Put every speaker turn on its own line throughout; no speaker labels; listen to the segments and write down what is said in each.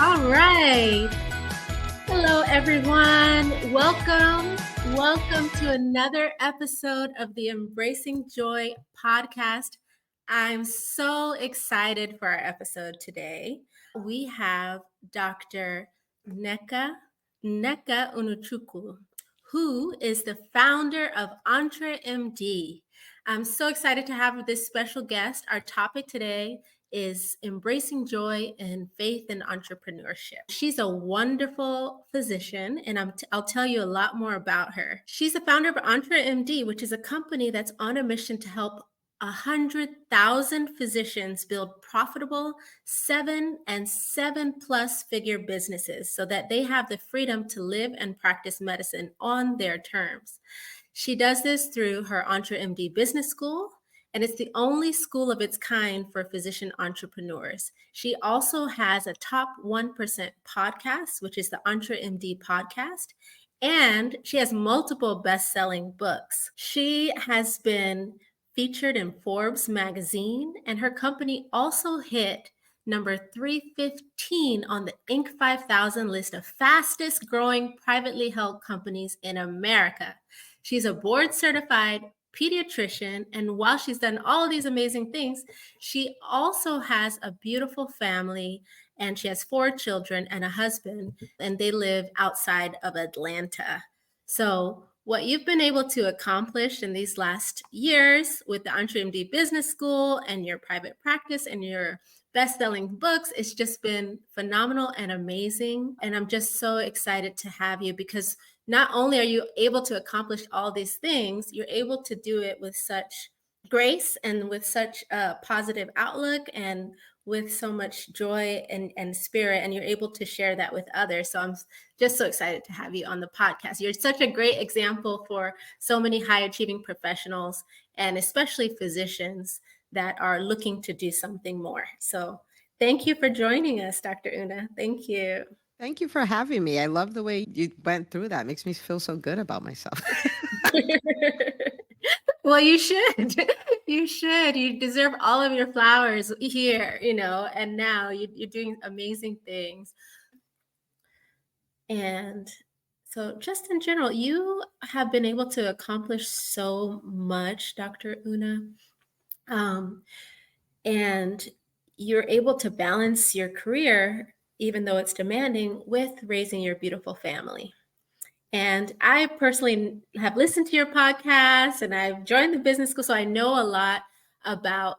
All right. Hello, everyone. Welcome to another episode of the Embracing Joy podcast. I'm so excited for our episode today. We have Dr. Nneka Unachukwu, who is the founder of EntreMD. I'm so excited to have this special guest. Our topic today is embracing joy and faith in entrepreneurship. She's a wonderful physician, and I'll tell you a lot more about her. She's the founder of EntreMD, which is a company that's on a mission to help 100,000 physicians build profitable 7+ figure businesses so that they have the freedom to live and practice medicine on their terms. She does this through her EntreMD Business School, and it's the only school of its kind for physician entrepreneurs. She also has a top 1% podcast, which is the EntreMD podcast, and she has multiple best-selling books. She has been featured in Forbes magazine, and her company also hit number 315 on the Inc. 5000 list of fastest growing privately held companies in America. She's a board certified pediatrician, and while she's done all of these amazing things, she also has a beautiful family, and she has 4 children and a husband, and they live outside of Atlanta. So what you've been able to accomplish in these last years with the EntreMD Business School and your private practice and your best-selling books, it's just been phenomenal and amazing. And I'm just so excited to have you, because not only are you able to accomplish all these things, you're able to do it with such grace and with such a positive outlook and with so much joy and spirit, and you're able to share that with others. So I'm just so excited to have you on the podcast. You're such a great example for so many high achieving professionals, and especially physicians that are looking to do something more. So thank you for joining us, Dr. Una. Thank you.
Thank you for having me. I love the way you went through that. Makes me feel so good about myself.
Well, you should. You should. You deserve all of your flowers here, and now you're doing amazing things. And so, just in general, you have been able to accomplish so much, Dr. Una. Um, and you're able to balance your career, even though it's demanding, with raising your beautiful family. And I personally have listened to your podcast, and I've joined the business school, so I know a lot about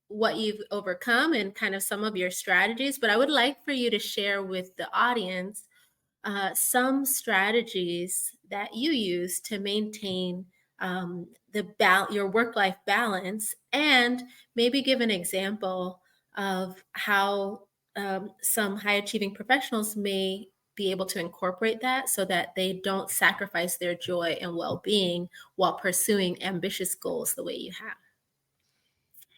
what you've overcome and kind of some of your strategies. But I would like for you to share with the audience some strategies that you use to maintain your work-life balance, and maybe give an example of how some high-achieving professionals may be able to incorporate that so that they don't sacrifice their joy and well-being while pursuing ambitious goals the way you have.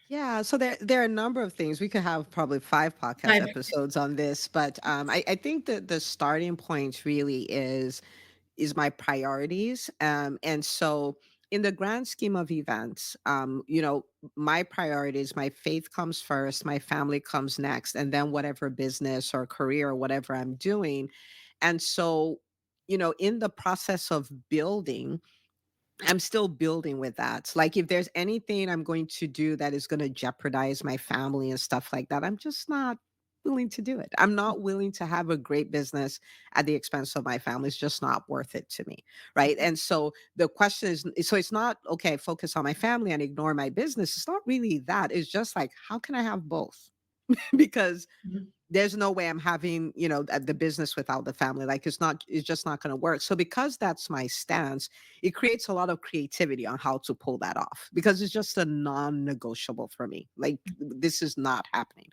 Yeah, so there are a number of things. We could have probably 5 podcast
Five.
episodes on this, but I think that the starting point really is my priorities. And so in the grand scheme of events, my priorities, my faith comes first, my family comes next, and then whatever business or career or whatever I'm doing. And so, in the process of building, I'm still building with that. Like if there's anything I'm going to do that is going to jeopardize my family and stuff like that, I'm just not willing to do it. I'm not willing to have a great business at the expense of my family. It's just not worth it to me. Right. And so the question is, so it's not okay, focus on my family and ignore my business. It's not really that. It's just like, how can I have both? Because
Mhm.
there's no way I'm having, the business without the family. Like it's just not going to work. So because that's my stance, it creates a lot of creativity on how to pull that off, because it's just a non-negotiable for me. Like this is not happening.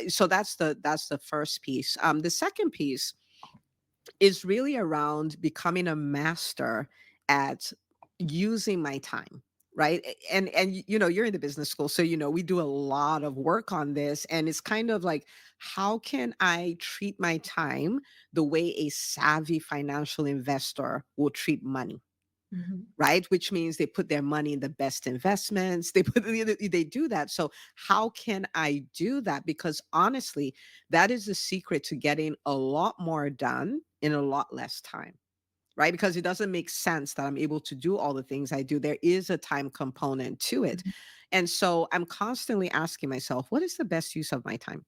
So that's the first piece. The second piece is really around becoming a master at using my time, right? And you're in the business school, so we do a lot of work on this, and it's kind of like, how can I treat my time the way a savvy financial investor will treat money?
Mhm.
right? Which means they put their money in the best investments. They do that. So how can I do that? Because honestly, that is the secret to getting a lot more done in a lot less time. Right? Because it doesn't make sense that I'm able to do all the things I do. There is a time component to it.
Mhm.
And so I'm constantly asking myself, what is the best use of my time?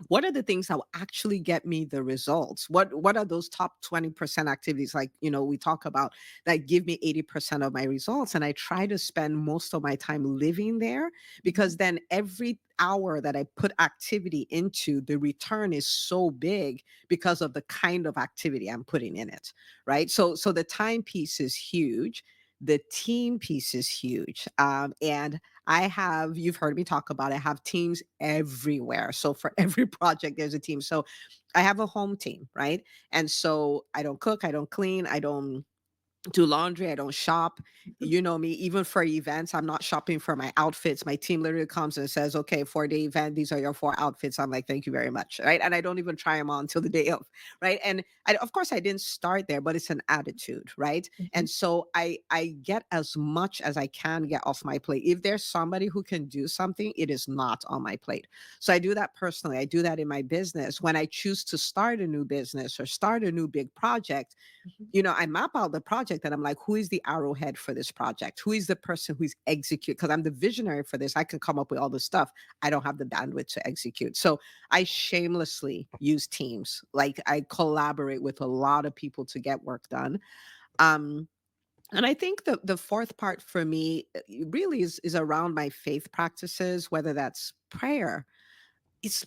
What are the things that will actually get me the results? What are those top 20% activities, like, we talk about, that give me 80% of my results? And I try to spend most of my time living there, because
Mhm.
then every hour that I put activity into, the return is so big because of the kind of activity I'm putting in it, right? So the time piece is huge. The team piece is huge. And you've heard me talk about, I have teams everywhere. So for every project, there's a team. So I have a home team, right? And so I don't cook, I don't clean, I don't do laundry, I don't shop. You know me, even for events, I'm not shopping for my outfits. My team literally comes and says, okay, for the event, these are your 4 outfits. I'm like, thank you very much. Right. And I don't even try them on until the day of. Right. And of course, I didn't start there, but it's an attitude. Right.
Mhm.
And so I get as much as I can get off my plate. If there's somebody who can do something, it is not on my plate. So I do that personally. I do that in my business. When I choose to start a new business or start a new big project,
Mhm.
I map out the project and I'm like, who is the arrowhead for this project? Who is the person who's execute? Because I'm the visionary for this. I can come up with all this stuff. I don't have the bandwidth to execute. So I shamelessly use teams. Like, I collaborate with a lot of people to get work done. Um, and I think the fourth part for me, really is around my faith practices, whether that's prayer. It's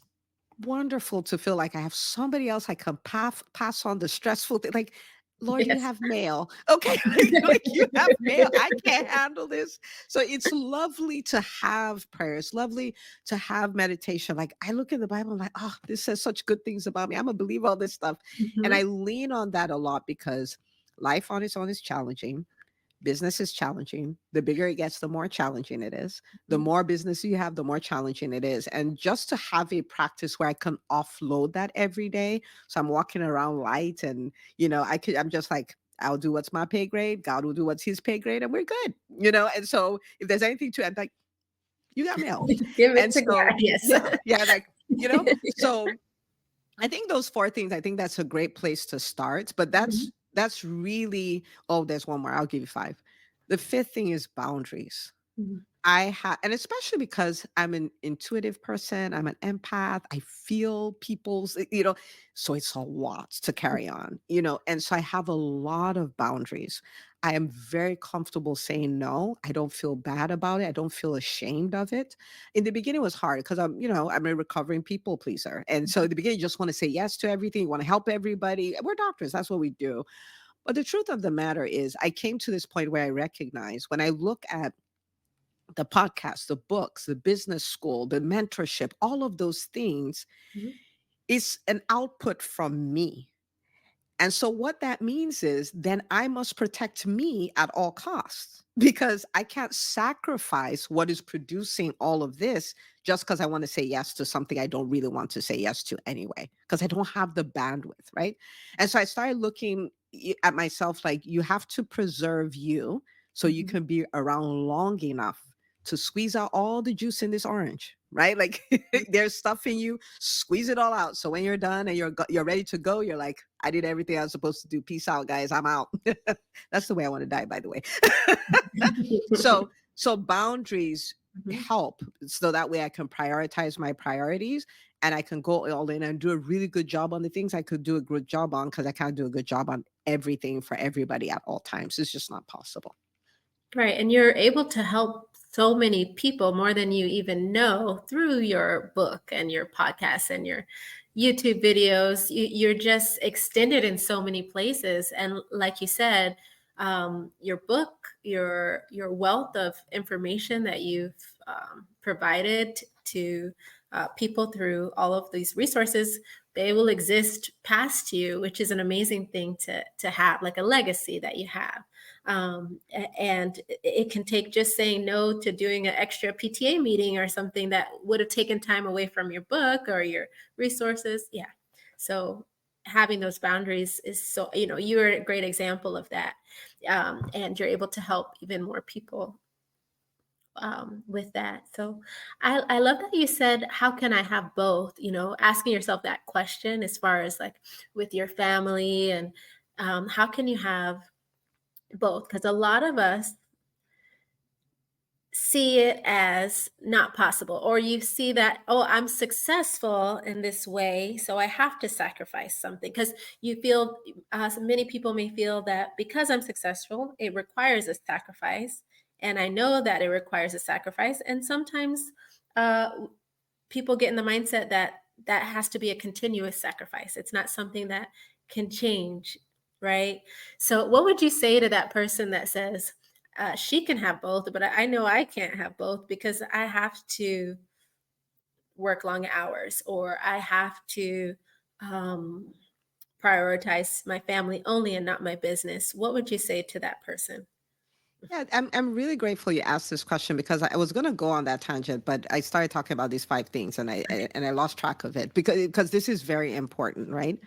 wonderful to feel like I have somebody else I can pass on the stressful thing. Like, Lord, you
Yes.
have mail. Okay. Like, you have mail. I can't handle this. So it's lovely to have prayers, lovely to have meditation. Like, I look in the Bible, I'm like, oh, this says such good things about me. I'm gonna believe all this stuff. And
Mhm.
I lean on that a lot, because life on its own is challenging. Business is challenging. The bigger it gets, the more challenging it is. The
Mhm.
more business you have, the more challenging it is. And just to have a practice where I can offload that every day. So I'm walking around light, and, I'm just like, I'll do what's my pay grade. God will do what's his pay grade, and we're good. And so if there's anything to, I'm like, you got mail.
Give it
And
to
so,
God. Yes.
yeah, yeah, like, so I think those 4 things, I think that's a great place to start, but
Mhm.
that's really, oh, there's one more. I'll give you 5. The 5th thing is boundaries.
Mhm.
And especially because I'm an intuitive person, I'm an empath, I feel so it's a lot to carry on, and so I have a lot of boundaries. I am very comfortable saying no. I don't feel bad about it. I don't feel ashamed of it. In the beginning, it was hard because I'm a recovering people pleaser. And so in the beginning, you just want to say yes to everything, you want to help everybody. We're doctors, that's what we do. But the truth of the matter is, I came to this point where I recognize, when I look at the podcast, the books, the business school, the mentorship, all of those things
Mhm.
is an output from me. And so what that means is, then I must protect me at all costs, because I can't sacrifice what is producing all of this just because I want to say yes to something I don't really want to say yes to anyway, because I don't have the bandwidth, right? And so I started looking at myself like, you have to preserve you so you
Mhm.
can be around long enough to squeeze out all the juice in this orange, right? Like, there's stuff in you, squeeze it all out. So when you're done and you're ready to go, you're like, I did everything I was supposed to do. Peace out, guys. I'm out. That's the way I want to die, by the way. So boundaries
Mhm.
help, so that way I can prioritize my priorities, and I can go all in and do a really good job on the things I could do a good job on, because I can't do a good job on everything for everybody at all times. It's just not possible.
Right. And you're able to help so many people more than you even know through your book and your podcast and your YouTube videos. You're just extended in so many places. And like you said, your book, your wealth of information that you've provided to people through all of these resources, they will exist past you, which is an amazing thing to have, like a legacy that you have. And it can take just saying no to doing an extra PTA meeting or something that would have taken time away from your book or your resources. Yeah. So having those boundaries is so, you're a great example of that. and you're able to help even more people with that. So I love that you said, how can I have both? You know, asking yourself that question as far as like with your family and how can you have both? Because a lot of us see it as not possible, or you see that, oh, I'm successful in this way, so I have to sacrifice something. Because you feel, so many people may feel that because I'm successful, it requires a sacrifice. And I know that it requires a sacrifice. And sometimes uh, people get in the mindset that that has to be a continuous sacrifice. It's not something that can change, right? So, what would you say to that person that says, she can have both, but I know I can't have both because I have to work long hours, or I have to um, prioritize my family only and not my business? What would you say to that person?
Yeah, I'm really grateful you asked this question because I was going to go on that tangent, but I started talking about these five things and I lost track of it because this is very important, right?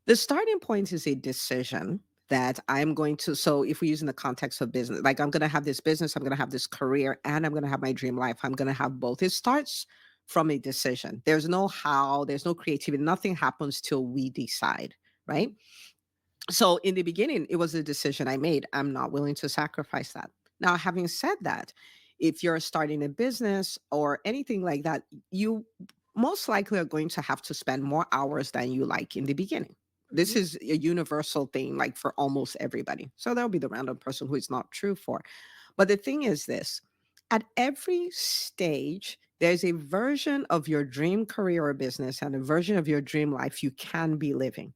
The starting point is a decision that I'm going to. So if we use in the context of business, like I'm going to have this business, I'm going to have this career, and I'm going to have my dream life. I'm going to have both. It starts from a decision. There's no how, there's no creativity. Nothing happens till we decide, right?
Mhm,
So in the beginning, it was a decision I made. I'm not willing to sacrifice that. Now, having said that, if you're starting a business or anything like that, you most likely are going to have to spend more hours than you like in the beginning. This
mhm,
is a universal thing, like for almost everybody. So there'll be the random person who it's not true for. But the thing is this, at every stage, there's a version of your dream career or business and a version of your dream life you can be living.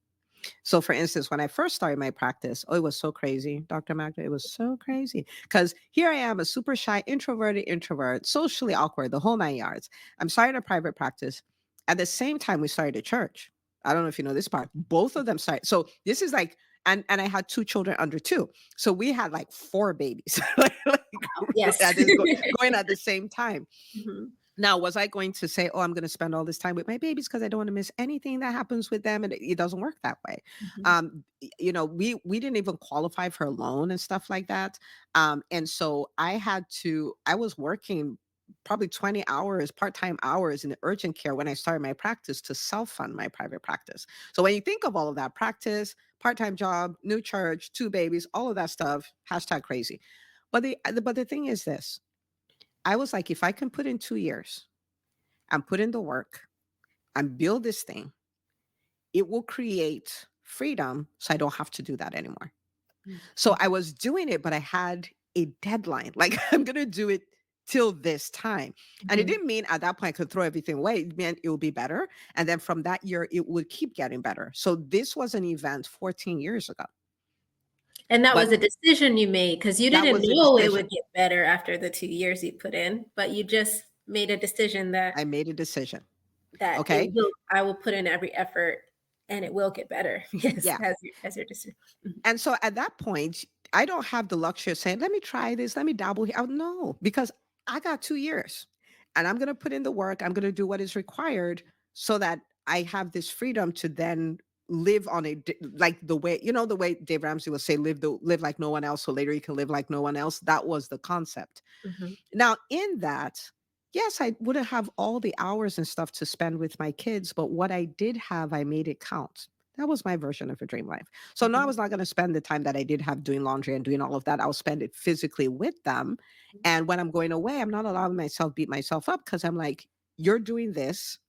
So, for instance, when I first started my practice, oh, it was so crazy, Dr. Magda. It was so crazy because here I am, a super shy, introverted introvert, socially awkward, the whole 9 yards. I'm starting a private practice. At the same time, we started a church. I don't know if you know this part. Both of them started. So this is like, and I had two children under two. So we had like four babies, like
yes.
at going at the same time.
Mhm,
Now, was I going to say, "Oh, I'm gonna spend all this time with my babies because I don't wanna miss anything that happens with them," and it doesn't work that way.
mhm.
We didn't even qualify for a loan and stuff like that, and so I was working probably 20 hours, part-time hours in the urgent care when I started my practice to self-fund my private practice. So when you think of all of that, practice, part-time job, new church, 2 babies, all of that stuff, hashtag crazy. But the thing is this, I was like, "If I can put in 2 years and put in the work and build this thing, it will create freedom so I don't have to do that anymore." So I
Mhm,
was doing it, but I had a deadline. Like, I'm going to do it till this time. And it
mhm.
didn't mean at that point I could throw everything away. It meant it will be better. And then from that year, it would keep getting better. So this was an event 14 years ago.
And that
But
was a decision you made because you
that
didn't
was a
know it
decision.
would get better after the 2 years you put in, but you just made a decision that
I made a decision.
it
Okay.
will, I will put in every effort and it will get better. Yes,
Yeah.
as your decision. Mhm,
And so at that point, I don't have the luxury of saying, let me try this, let me dabble here. Oh, no, because I got 2 years and I'm going to put in the work. I'm going to do what is required so that I have this freedom to then live on like the way, the way Dave Ramsey would say, live like no one else. So later you can live like no one else. That was the concept.
mhm,
Now, in that, yes, I wouldn't have all the hours and stuff to spend with my kids, but what I did have, I made it count. That was my version of a dream life. So no, I
mhm,
was not going to spend the time that I did have doing laundry and doing all of that. I'll spend it physically with them. And when I'm going away, I'm not allowing myself beat myself up because I'm like, you're doing this.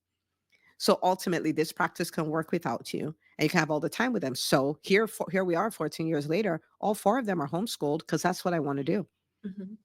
So ultimately, this practice can work without you, and you can have all the time with them. So here we are, 14 years later. All four of them are homeschooled because that's what I want to do.
mhm,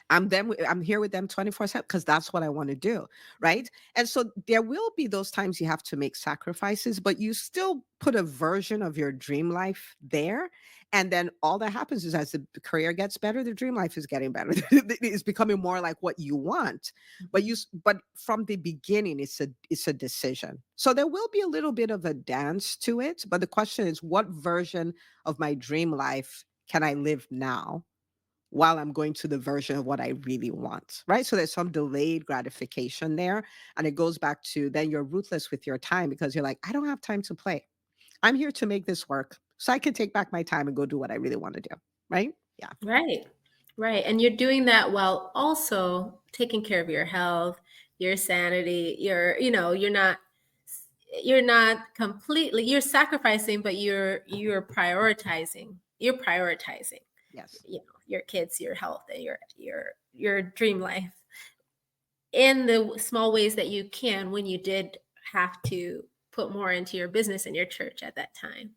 I'm here with them 24/7 because that's what I want to do,
mhm,
right? And so there will be those times you have to make sacrifices, but you still put a version of your dream life there. And then all that happens is as the career gets better, the dream life is getting better. It's becoming more like what you want.
mhm,
But from the beginning, it's a decision. So there will be a little bit of a dance to it, but the question is, what version of my dream life can I live now while I'm going to the version of what I really want, right? So there's some delayed gratification there. And it goes back to then you're ruthless with your time because you're like, I don't have time to play. I'm here to make this work so I can take back my time and go do what I really want to do. right? Yeah.
Right. Right. And you're doing that while also taking care of your health, your sanity, you're not completely, you're sacrificing, but you're prioritizing. You're prioritizing,
Yes.
your kids, your health, and your dream life in the small ways that you can when you did have to put more into your business and your church at that time.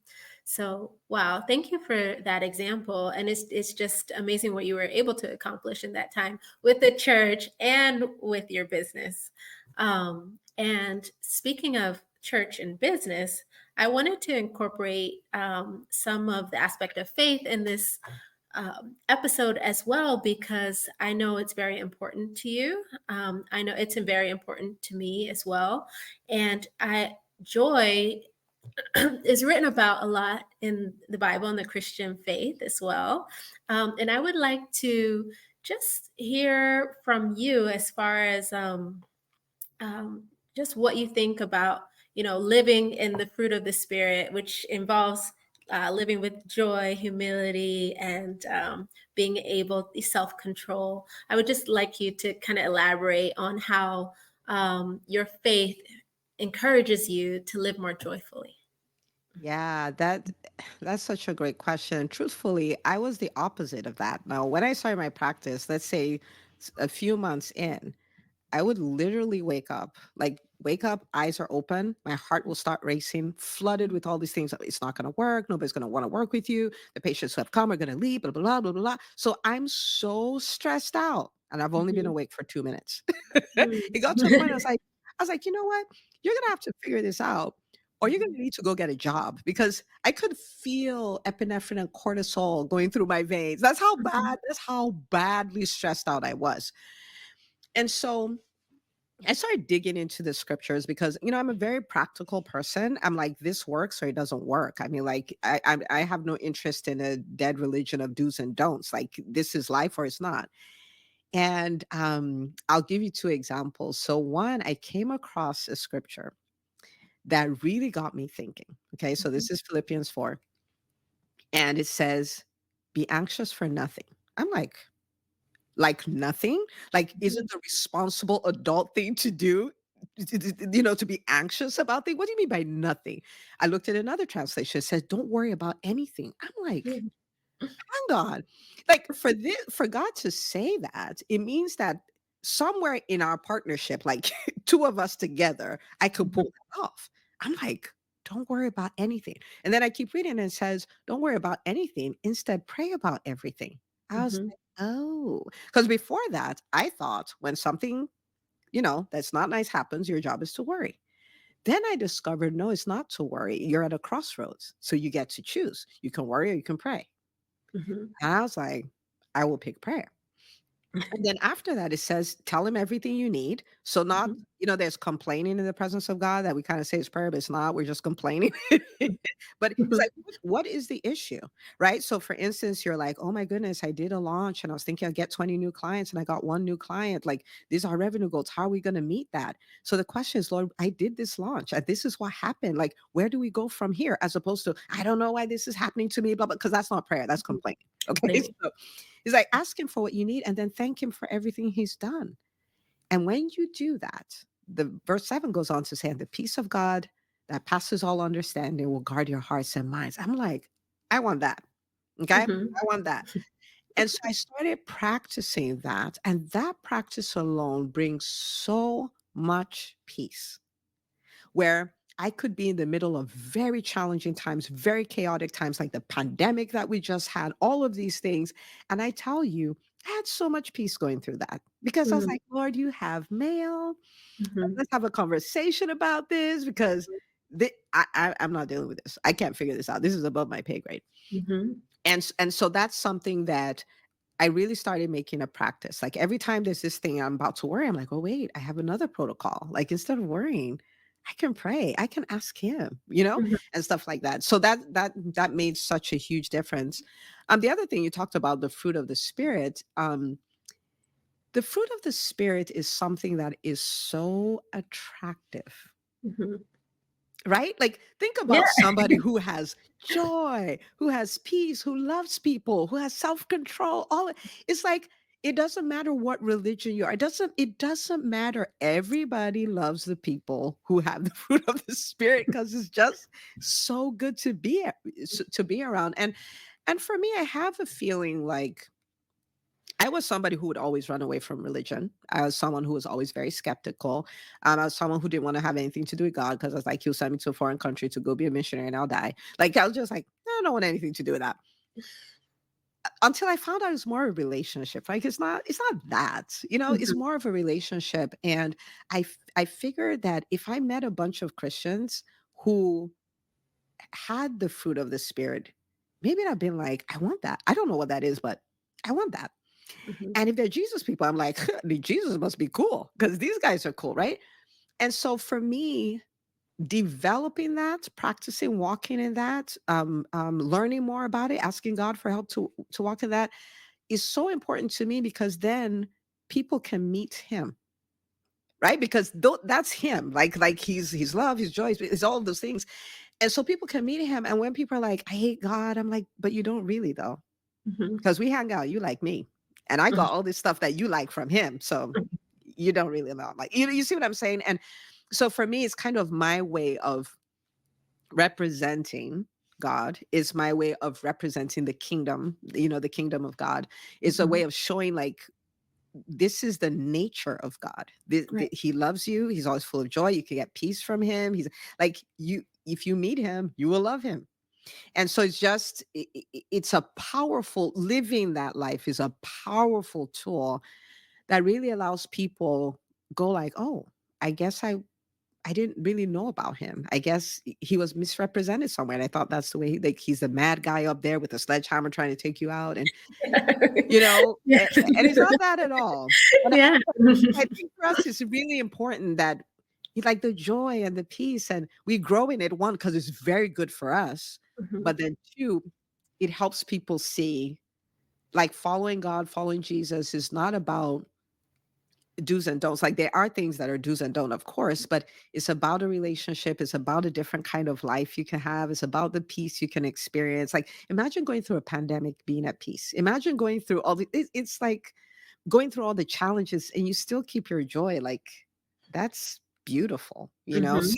So, wow, thank you for that example. And it's just amazing what you were able to accomplish in that time with the church and with your business. And speaking of church and business, I wanted to incorporate some of the aspect of faith in this episode as well, because I know it's very important to you. I know it's very important to me as well. And joy is written about a lot in the Bible and the Christian faith as well. And I would like to just hear from you as far as just what you think about, living in the fruit of the spirit, which involves living with joy, humility, and being able self-control. I would just like you to kind of elaborate on how your faith encourages you to live more joyfully.
Yeah, that's such a great question. Truthfully, I was the opposite of that. Now, when I started my practice, let's say a few months in, I would literally wake up, eyes are open, my heart will start racing, flooded with all these things. It's not going to work. Nobody's going to want to work with you. The patients who have come are going to leave, blah, blah, blah, blah, blah, blah. So I'm so stressed out. And I've only been
Mhm.
awake for 2 minutes.
Mhm.
It got to a point I was like, you know what? You're going to have to figure this out, or you're going to need to go get a job, because I could feel epinephrine and cortisol going through my veins. That's how badly stressed out I was. And so I started digging into the scriptures because, I'm a very practical person. I'm like, this works or it doesn't work. I mean, like, I have no interest in a dead religion of do's and don'ts. Like, this is life or it's not. And I'll give you two examples. So, one, I came across a scripture that really got me thinking. Okay. So,
Mhm.
this is Philippians 4, and it says, be anxious for nothing. I'm like nothing? Like, is it
Mhm.
the responsible adult thing to do? To be anxious about things? What do you mean by nothing? I looked at another translation. It says, don't worry about anything. I'm like,
Mhm.
hang on. Like, for God to say that, it means that somewhere in our partnership, like two of us together, I could pull
Mhm.
that off. I'm like, don't worry about anything. And then I keep reading and it says, don't worry about anything. Instead, pray about everything. I was
Mhm.
like, oh, because before that, I thought when something, that's not nice happens, your job is to worry. Then I discovered, no, it's not to worry. You're at a crossroads. So you get to choose. You can worry or you can pray.
Mhm.
And I was like, I will pick prayer. And then after that, it says, tell him everything you need. So not,
Mhm.
there's complaining in the presence of God that we kind of say it's prayer, but it's not. We're just complaining. But it's
Mhm.
like, what is the issue? Right. So for instance, you're like, oh my goodness, I did a launch and I was thinking I'd get 20 new clients and I got one new client. Like, these are revenue goals. How are we going to meet that? So the question is, Lord, I did this launch. This is what happened. Like, where do we go from here? As opposed to, I don't know why this is happening to me, blah, blah, because that's not prayer. That's
Mhm.
complaining. Okay.
Complaining.
So it's like, ask him for what you need and then thank him for everything he's done. And when you do that, the verse 7 goes on to say, and the peace of God that passes all understanding will guard your hearts and minds. I'm like, I want that. Okay.
Mhm.
I want that. And so I started practicing that. And that practice alone brings so much peace, where I could be in the middle of very challenging times, very chaotic times, like the pandemic that we just had, all of these things. And I tell you, I had so much peace going through that because I was
Mhm.
like, Lord, you have mail.
Mhm.
Let's have a conversation about this because I'm not dealing with this. I can't figure this out. This is above my pay grade.
Mhm.
And so that's something that I really started making a practice. Like, every time there's this thing I'm about to worry, I'm like, oh, wait, I have another protocol. Like, instead of worrying, I can pray. I can ask him,
Mhm.
and stuff like that. So that made such a huge difference. The other thing you talked about, the fruit of the spirit. The fruit of the spirit is something that is so attractive.
Mhm.
right? Like, think
Yeah.
about somebody who has joy, who has peace, who loves people, who has self-control. It's like it doesn't matter what religion you are. It doesn't matter. Everybody loves the people who have the fruit of the spirit because it's just so good to to be around. And for me, I have a feeling like I was somebody who would always run away from religion. I was someone who was always very skeptical. I was someone who didn't want to have anything to do with God because I was like, "He'll send me to a foreign country to go be a missionary and I'll die." Like I was just like, I don't want anything to do with that. Until I found out it's more a relationship. Like it's not that, it's
Mhm,
more of a relationship. And I figured that if I met a bunch of Christians who had the fruit of the spirit, maybe I'd been like, I want that. I don't know what that is, but I want that.
mhm,
And if they're Jesus people, I'm like, the Jesus must be cool because these guys are cool, right? And so for me, developing that, practicing walking in that, learning more about it, asking God for help to walk in that is so important to me because then people can meet Him, right? Because that's Him. Like He's love, His joy, He's all of those things, and so people can meet Him. And when people are like, "I hate God," I'm like, "But you don't really though."
mhm,
'Cause we hang out, you like me, and I
mhm,
got all this stuff that you like from him, so
mhm.
you don't really know. Like, you see what I'm saying? And so for me, it's kind of my way of representing God, is my way of representing the kingdom, the kingdom of God. It's a way
Mhm.
of showing like this is the nature of God.
Right.
He loves you. He's always full of joy. You can get peace from him. He's like you if you meet him, you will love him. And so it's just it's a powerful living that life is a powerful tool that really allows people go like, "Oh, I guess I didn't really know about him. I guess he was misrepresented somewhere." And I thought that's the way like he's the mad guy up there with a sledgehammer trying to take you out and
Yeah.
and it's not that at all. And
Yeah.
I think for us it's really important that like the joy and the peace and we grow in it one because it's very good for us,
Mhm,
but then two, it helps people see like following God, following Jesus is not about do's and don'ts. Like there are things that are do's and don't, of course, but it's about a relationship. It's about a different kind of life you can have. It's about the peace you can experience. Like imagine going through a pandemic, being at peace. Imagine going through it's like going through all the challenges and you still keep your joy. Like that's beautiful,
mhm.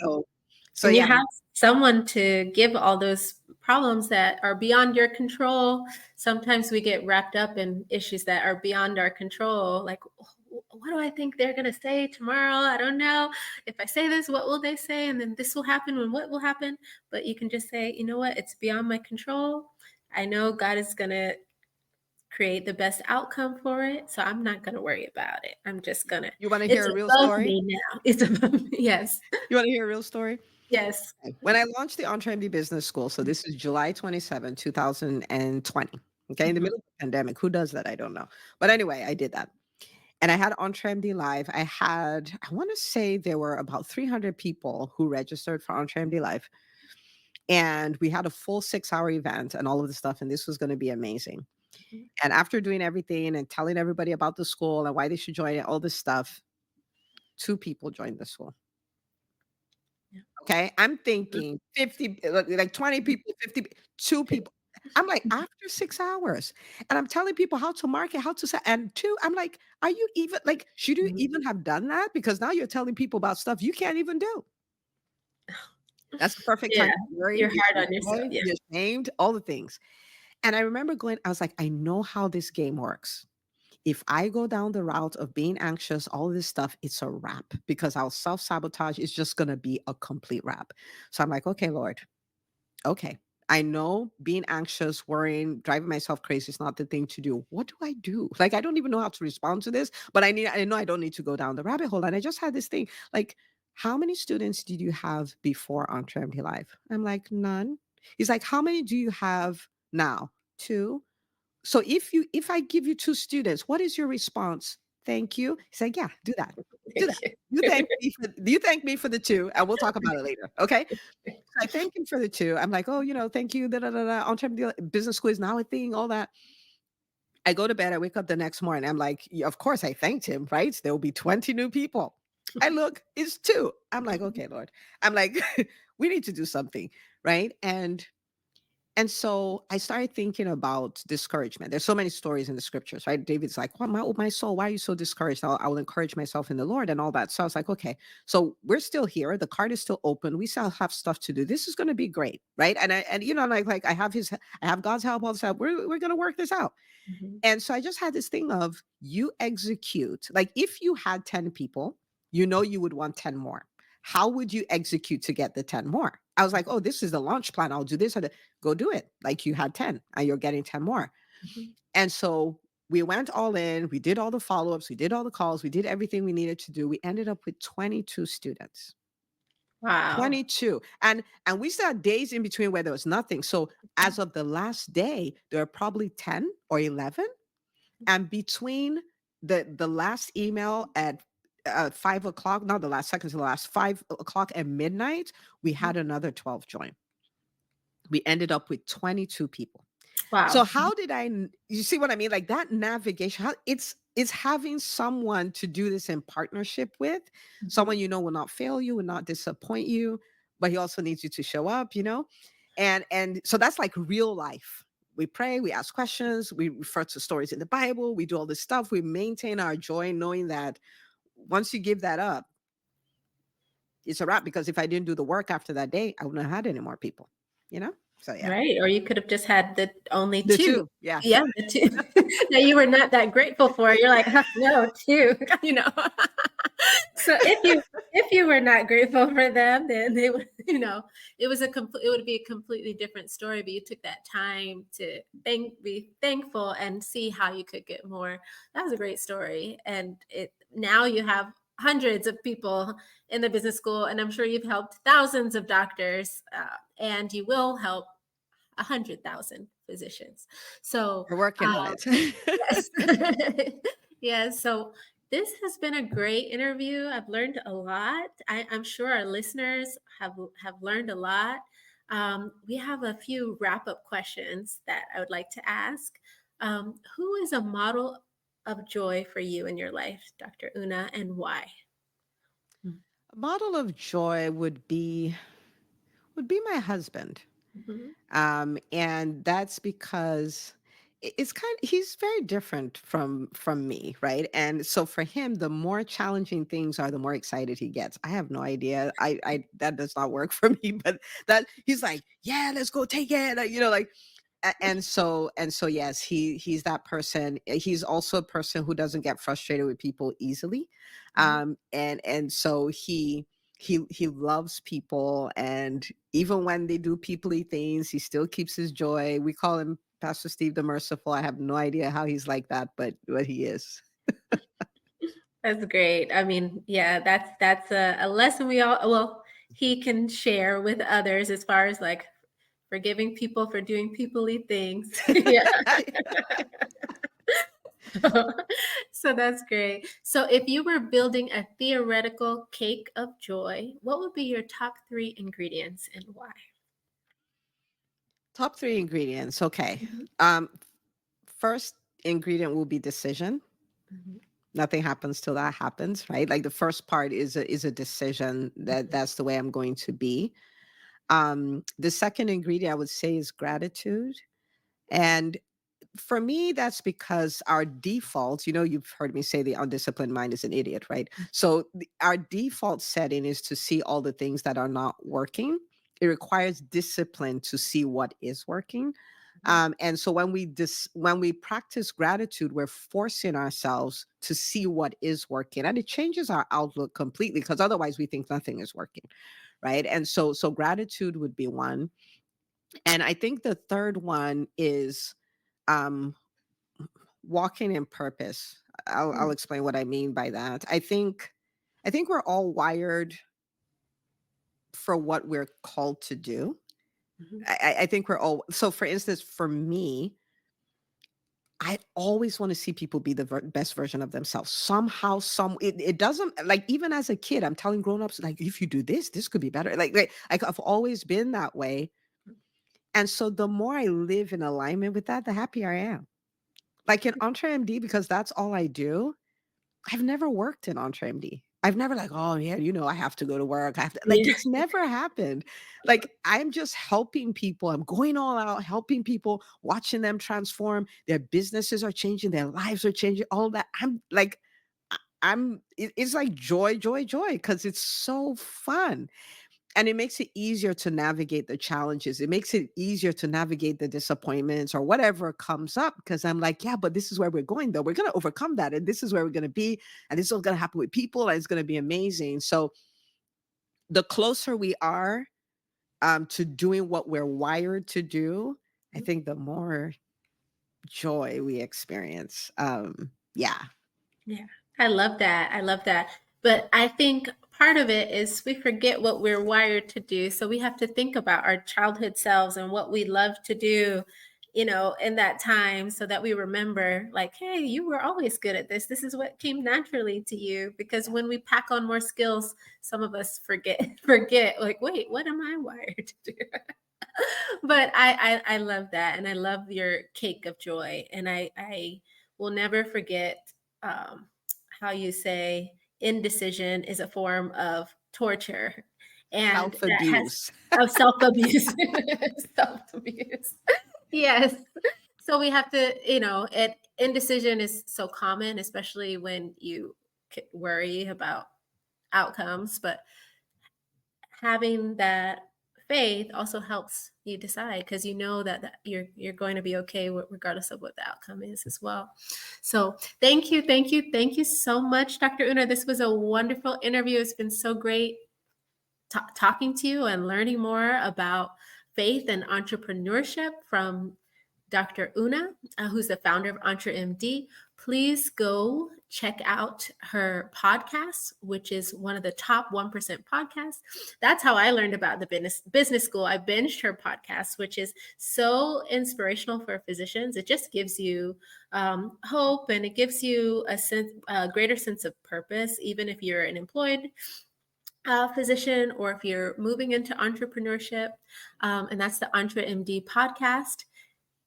So
And you
yeah.
have someone to give all those problems that are beyond your control. Sometimes we get wrapped up in issues that are beyond our control. Like, what do I think they're going to say tomorrow? I don't know. If I say this, what will they say? And then this will happen, and what will happen? But you can just say, you know what? It's beyond my control. I know God is going to create the best outcome for it. So I'm not going to worry about it. I'm just going to,
You want to hear
it's
a real
above
story?
me now. It's above me. Yes.
You want to hear a real story?
Yes.
Okay. When I launched the EntreMD Business School, so this is July 27, 2020. Okay, in the
Mhm.
middle of the pandemic, who does that? I don't know. But anyway, I did that. And I had EntreMD Live. I want to say there were about 300 people who registered for EntreMD Live. And we had a full 6-hour event and all of the stuff. And this was going to be amazing.
Mhm.
And after doing everything and telling everybody about the school and why they should join it, all this stuff, 2 people joined the school.
Yeah.
Okay, I'm
Mhm.
thinking 50, like 20 people, 50, 2 people. I'm like, after 6 hours, and I'm telling people how to market, how to say, and 2, I'm like, are you even like, should you
Mhm.
even have done that? Because now you're telling people about stuff you can't even do. That's the perfect time
Yeah,
to worry,
you're
you
hard
feel
on yourself,
joy,
yeah.
you're ashamed, all the things. And I remember going, I was like, I know how this game works. If I go down the route of being anxious, all this stuff, it's a wrap because our self sabotage is just going to be a complete wrap. So I'm like, okay, Lord, okay. I know being anxious, worrying, driving myself crazy is not the thing to do. What do I do? Like, I don't even know how to respond to this, but I know I don't need to go down the rabbit hole. And I just had this thing like, how many students did you have before EntreMD Live? I'm like, none. He's like, how many do you have now? Two. So if I give you 2 students, what is your response? Thank you. He's like, yeah, do that. Do that.
Thank you.
You thank me for the 2, and we'll talk about it later. Okay. So I thank him for the 2. I'm like, oh, thank you. Da, da, da, da. On-time business school is now a thing, all that. I go to bed, I wake up the next morning. I'm like, yeah, of course I thanked him, right? There will be 20 new people. I look, it's 2. I'm like, okay, Lord. I'm like, we need to do something, right? And so I started thinking about discouragement. There's so many stories in the scriptures, right? David's like, "Well, my soul, why are you so discouraged? I will encourage myself in the Lord," and all that. So I was like, okay, so we're still here. The card is still open. We still have stuff to do. This is going to be great, right? And like I have God's help, all this help. We're going to work this out.
Mhm.
And so I just had this thing of you execute. Like if you had 10 people, you know you would want 10 more. How would you execute to get the 10 more? I was like, oh, this is the launch plan. I'll do this. Go do it. Like you had 10 and you're getting 10 more.
Mhm.
And so we went all in. We did all the follow ups. We did all the calls. We did everything we needed to do. We ended up with 22 students.
Wow.
22. And we still had days in between where there was nothing. So as of the last day, there are probably 10 or 11, and between the last email at 5 o'clock, not the last second to the last 5 o'clock at midnight, we
Mhm.
had another 12 join. We ended up with 22 people. So
Wow.
how did you see what I mean? Like that navigation, how it's having someone to do this in partnership with,
Mhm.
someone you know will not fail you, will not disappoint you, but he also needs you to show up, and so that's like real life. We pray, we ask questions, we refer to stories in the Bible, we do all this stuff, we maintain our joy, knowing that once you give that up, it's a wrap. Because if I didn't do the work after that day, I wouldn't have had any more people, you know? So yeah.
Right, or you could have just had the only
The
2.
two, yeah.
Yeah, the 2 that you were not that grateful for. You're like, "Huh, no, 2," you know? So if you were not grateful for them, then they would, it would be a completely different story, but you took that time to be thankful and see how you could get more. That was a great story, and now you have hundreds of people in the business school, and I'm sure you've helped thousands of doctors, and you will help 100,000 physicians. So,
We're working on
um,
it.
yes. Yes. So, this has been a great interview. I've learned a lot. I'm sure our listeners have learned a lot. We have a few wrap up questions that I would like to ask. Who is a model of joy for you in your life, Dr. Una, and why?
A model of joy would be my husband.
Mhm.
And that's because it's he's very different from me, right? And so for him, the more challenging things are, the more excited he gets. I have no idea. I that does not work for me, but that he's like, yeah, let's go take it. Like and so yes, he's that person. He's also a person who doesn't get frustrated with people easily.
Mhm.
And so he loves people, and even when they do peoply things, he still keeps his joy. We call him Pastor Steve the Merciful. I have no idea how he's like that, but he is.
That's great. I mean, yeah, that's a lesson we all well, he can share with others as far as like forgiving people for doing peoply things. Yeah. So that's great. So if you were building a theoretical cake of joy, what would be your top 3 ingredients and why?
Top three ingredients. Okay.
Mhm,
First ingredient will be decision.
mhm,
Nothing happens till that happens, right? Like the first part is a decision that
mhm,
that's the way I'm going to be. The second ingredient I would say is gratitude. And for me, that's because our default, you've heard me say the undisciplined mind is an idiot, right? So our default setting is to see all the things that are not working. It requires discipline to see what is working.
mhm,
And so when we practice gratitude, we're forcing ourselves to see what is working, and it changes our outlook completely, because otherwise we think nothing is working, right? And so gratitude would be one. And I think the third one is um walking in purpose. I'll
mhm,
explain what I mean by that. I think we're all wired for what we're called to do.
mhm,
I think we're all, so for instance, for me, I always want to see people be the best version of themselves. Somehow, it doesn't, like, even as a kid, I'm telling grown-ups, like, if you do this could be better. Like I've always been that way. And so the more I live in alignment with that, the happier I am. Like in EntreMD, because that's all I do. I've never worked in EntreMD. I've never like, oh yeah, I have to go to work. I have to like
Yeah.
it's never happened. Like I'm just helping people. I'm going all out, helping people, watching them transform. Their businesses are changing, their lives are changing, all that. I'm like, it's like joy, joy, joy, because it's so fun. And it makes it easier to navigate the challenges. It makes it easier to navigate the disappointments or whatever comes up because I'm like, yeah, but this is where we're going though. We're going to overcome that. And this is where we're going to be. And this is what's going to happen with people. And it's going to be amazing. So the closer we are to doing what we're wired to do, I think the more joy we experience. Yeah.
Yeah, I love that. I love that. But I think part of it is we forget what we're wired to do. So we have to think about our childhood selves and what we love to do, in that time so that we remember, like, hey, you were always good at this. This is what came naturally to you. Because when we pack on more skills, some of us forget, like, wait, what am I wired to do? But I love that. And I love your cake of joy. And I will never forget um, how you say indecision is a form of torture, and
Self
that has
abuse.
of self-abuse. Self-abuse. Yes. So we have to, indecision is so common, especially when you worry about outcomes, but having that faith also helps you decide because you know that you're going to be okay regardless of what the outcome is as well. So thank you so much, Dr. Una. This was a wonderful interview. It's been so great talking to you and learning more about faith and entrepreneurship from Dr. Una, who's the founder of EntreMD. Please go check out her podcast, which is one of the top 1% podcasts. That's how I learned about the business school. I binged her podcast, which is so inspirational for physicians. It just gives you hope, and it gives you a greater sense of purpose, even if you're an employed physician or if you're moving into entrepreneurship. And that's the EntreMD podcast.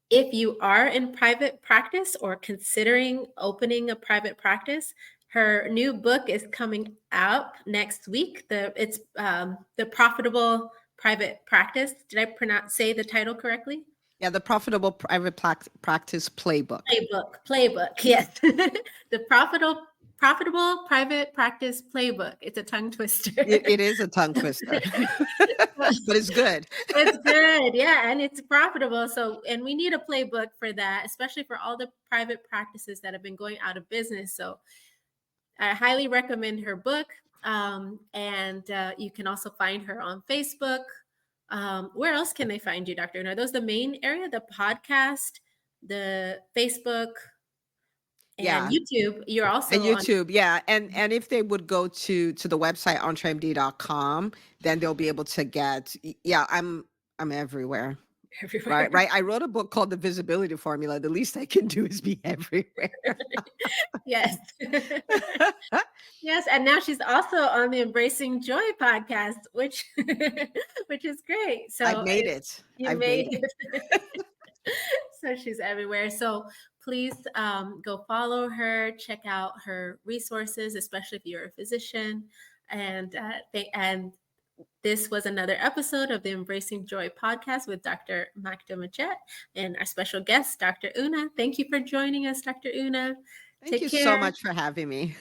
If you are in private practice or considering opening a private practice, her new book is coming out next week. It's the Profitable Private Practice. Did I say the title correctly?
Yeah, the Profitable Private Practice Playbook.
Playbook. Yes, the Profitable Private Practice Playbook. It's a tongue twister.
It is a tongue twister, but it's good.
It's good. Yeah. And it's profitable. So, and we need a playbook for that, especially for all the private practices that have been going out of business. So, I highly recommend her book. And you can also find her on Facebook. Where else can they find you, Dr. And are those the main area? The podcast, the Facebook, and
Yeah.
YouTube? You're
And
also on
YouTube, yeah, and if they would go to the website entremd.com, then they'll be able to yeah, I'm everywhere.
everywhere.
Right. I wrote a book called The Visibility Formula. The least I can do is be everywhere.
Yes. Yes, and now she's also on the Embracing Joy podcast, which which is great.
I've
So
made it.
you
I've made
made
it.
it. So she's everywhere. So please go follow her, check out her resources, especially if you're a physician. And this was another episode of the Embracing Joy podcast with Dr. Makda Majette and our special guest, Dr. Una. Thank you for joining us, Dr. Una.
Thank
Take
you so
care.
much for having me.